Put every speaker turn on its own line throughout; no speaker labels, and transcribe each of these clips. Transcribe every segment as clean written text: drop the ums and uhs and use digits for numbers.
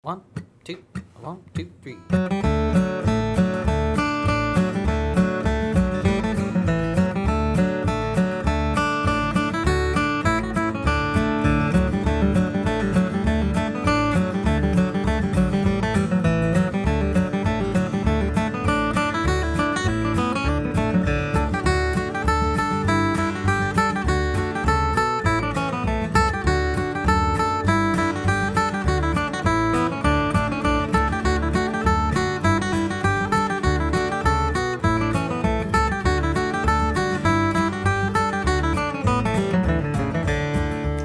One, two, 1, 2, 3.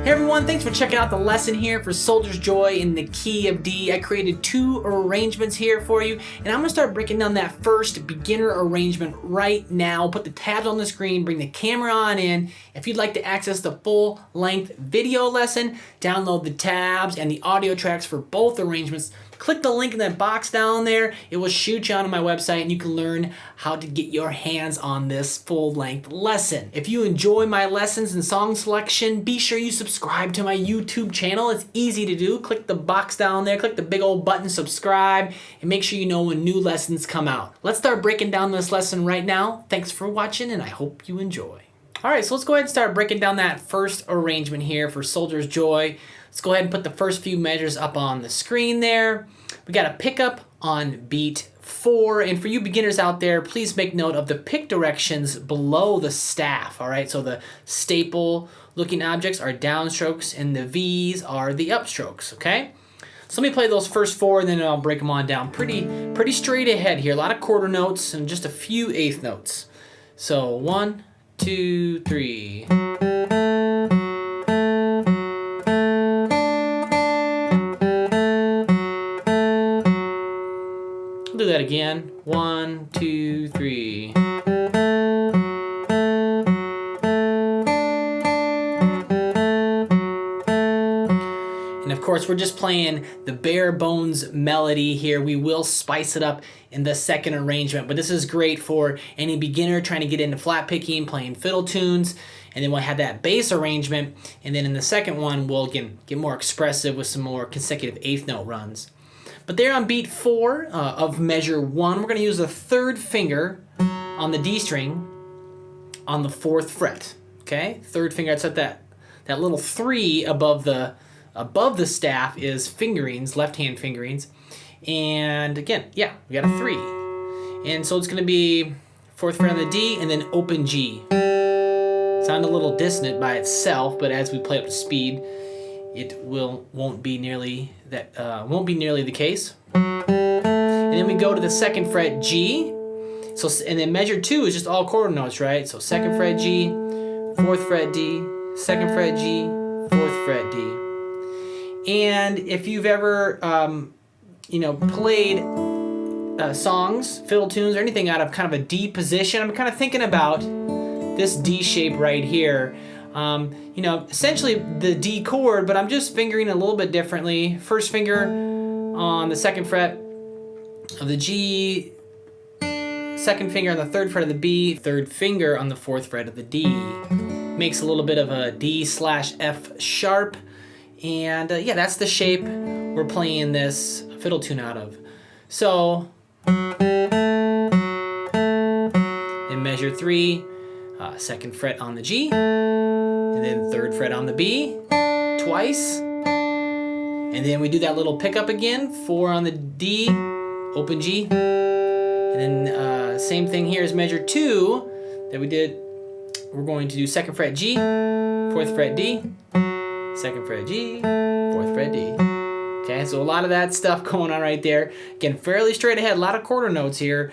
Hey everyone, thanks for checking out the lesson here for Soldier's Joy in the key of D. I created 2 arrangements here for you, and I'm going to start breaking down that first beginner arrangement right now. Put the tabs on the screen, bring the camera on in. If you'd like to access the full-length video lesson, download the tabs and the audio tracks for both arrangements. Click the link in that box down there. It will shoot you onto my website and you can learn how to get your hands on this full-length lesson. If you enjoy my lessons and song selection, be sure you subscribe to my YouTube channel. It's easy to do. Click the box down there, click the big old button, subscribe, and make sure you know when new lessons come out. Let's start breaking down this lesson right now. Thanks for watching and I hope you enjoy. All right, so let's go ahead and start breaking down that first arrangement here for Soldier's Joy. Let's go ahead and put the first few measures up on the screen there. We got a pickup on beat 4, and for you beginners out there, please make note of the pick directions below the staff, all right? So the staple looking objects are downstrokes and the V's are the upstrokes, okay? So let me play those first 4 and then I'll break them on down. Pretty straight ahead here, a lot of quarter notes and just a few eighth notes. So 1, 2, 3. Do that again. 1, 2, 3. And of course, we're just playing the bare bones melody here. We will spice it up in the second arrangement, but this is great for any beginner trying to get into flat picking, playing fiddle tunes, and then we'll have that bass arrangement, and then in the second one, we'll again get more expressive with some more consecutive eighth note runs. But there on beat 4 of measure 1, we're going to use the 3rd finger on the D string on the 4th fret. Okay, 3rd finger. That's at that little 3 above the staff is fingerings, left hand fingerings, and again, yeah, we got a 3, and so it's going to be 4th fret on the D and then open G. Sound a little dissonant by itself, but as we play up to speed, it won't be nearly the case. And then we go to the 2nd fret G. So and then measure 2 is just all quarter notes, right? So 2nd fret G, 4th fret D, 2nd fret G, 4th fret D. And if you've ever played songs, fiddle tunes, or anything out of kind of a D position, I'm kind of thinking about this D shape right here. Essentially the D chord, but I'm just fingering a little bit differently. 1st finger on the 2nd fret of the G, 2nd finger on the 3rd fret of the B, 3rd finger on the 4th fret of the D. Makes a little bit of a D/F sharp, and yeah, that's the shape we're playing this fiddle tune out of. So in measure 3, 2nd fret on the G, and then 3rd fret on the B, twice. And then we do that little pickup again, 4 on the D, open G. And then same thing here as measure 2 that we did. We're going to do 2nd fret G, 4th fret D, 2nd fret G, 4th fret D. Okay, so a lot of that stuff going on right there. Again, fairly straight ahead, a lot of quarter notes here.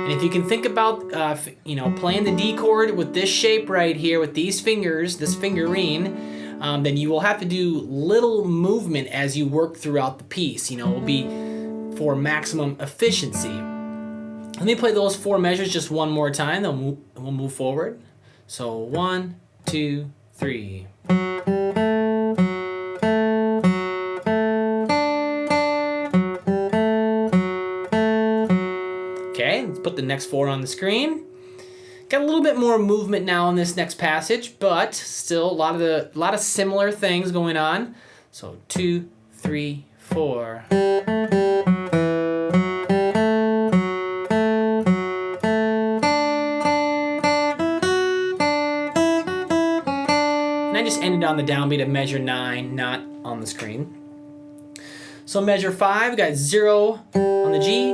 If you can think about, playing the D chord with this shape right here, with these fingers, this fingerine, then you will have to do little movement as you work throughout the piece. It will be for maximum efficiency. Let me play those 4 measures just one more time, then we'll move forward. So 1, 2, 3. Okay, let's put the next 4 on the screen. Got a little bit more movement now in this next passage, but still a lot of similar things going on. So 2, 3, 4. And I just ended on the downbeat of measure 9, not on the screen. So measure 5, we got 0 on the G,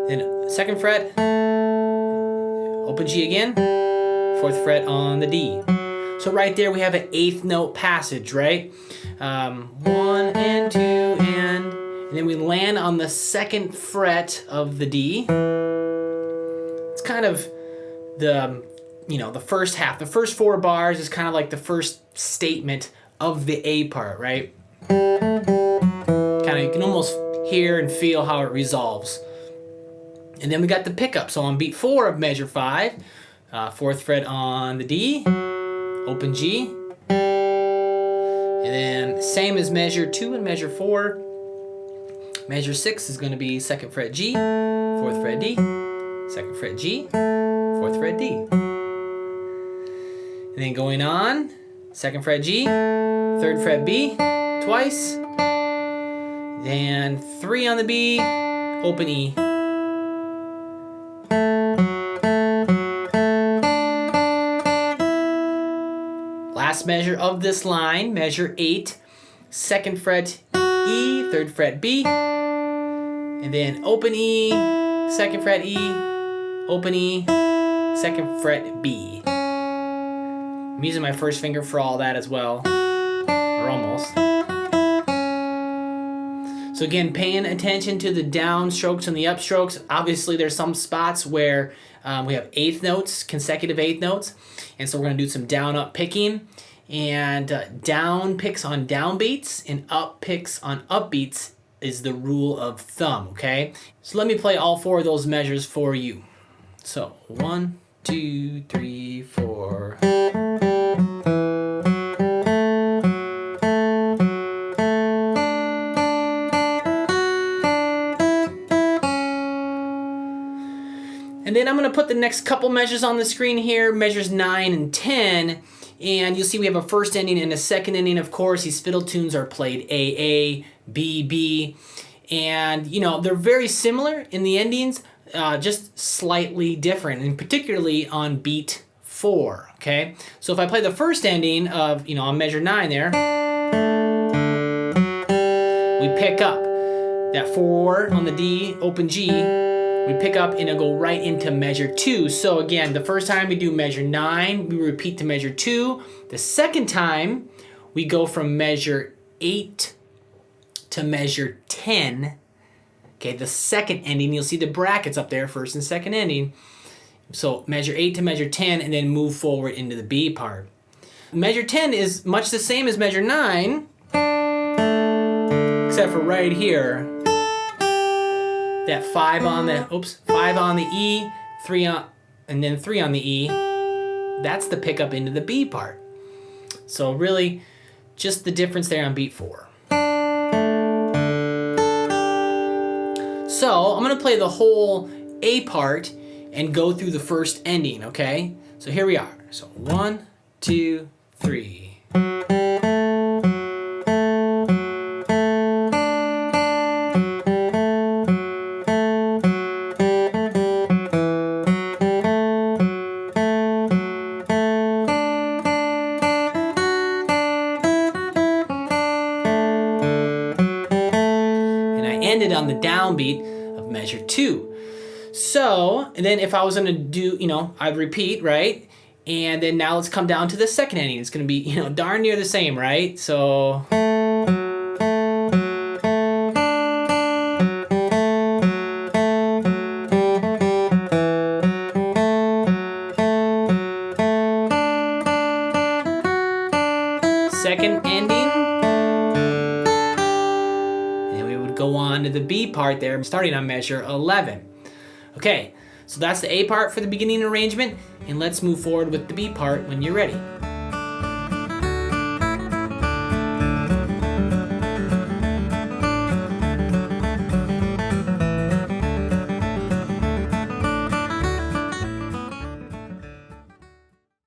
then 2nd fret, open G again, 4th fret on the D. So right there we have an 8th note passage, right? 1 and 2 and then we land on the 2nd fret of the D. It's kind of the, the first half. The first 4 bars is kind of like the first statement of the A part, right? You can almost hear and feel how it resolves. And then we got the pickup. So on beat 4 of measure 5, 4th fret on the D, open G, and then same as measure 2 and measure 4. Measure 6 is going to be 2nd fret G, 4th fret D, 2nd fret G, 4th fret D. And then going on, 2nd fret G, 3rd fret B, twice, then 3 on the B, open E. Last measure of this line, measure 8, 2nd fret E, 3rd fret B, and then open E, 2nd fret E, open E, 2nd fret B. I'm using my first finger for all that as well, or almost. So again, paying attention to the down strokes and the up strokes. Obviously, there's some spots where we have 8th notes, consecutive 8th notes. And so we're going to do some down-up picking. And down picks on downbeats and up picks on upbeats is the rule of thumb, okay? So let me play all 4 of those measures for you. So 1, 2, 3, 4. And then I'm going to put the next couple measures on the screen here, measures 9 and 10. And you'll see we have a first ending and a second ending. Of course, these fiddle tunes are played A, B, B. And, they're very similar in the endings, just slightly different, and particularly on beat 4, okay? So if I play the first ending of, on measure 9 there, we pick up that 4 on the D, open G, we pick up and it'll go right into measure 2. So again, the first time we do measure 9, we repeat to measure 2. The second time, we go from measure 8 to measure 10. Okay, the second ending, you'll see the brackets up there, first and second ending. So measure 8 to measure 10 and then move forward into the B part. Measure 10 is much the same as measure 9, except for right here. That 5 on the E, 3 on, and then 3 on the E. That's the pickup into the B part. So really, just the difference there on beat 4. So I'm gonna play the whole A part and go through the first ending, okay? So here we are. So 1, 2, 3. Ended on the downbeat of measure 2. So, and then if I was gonna do, I'd repeat, right? And then now let's come down to the second ending. It's gonna be, darn near the same, right? So. Second ending. Go on to the B part there, starting on measure 11. Okay, so that's the A part for the beginning arrangement, and let's move forward with the B part when you're ready.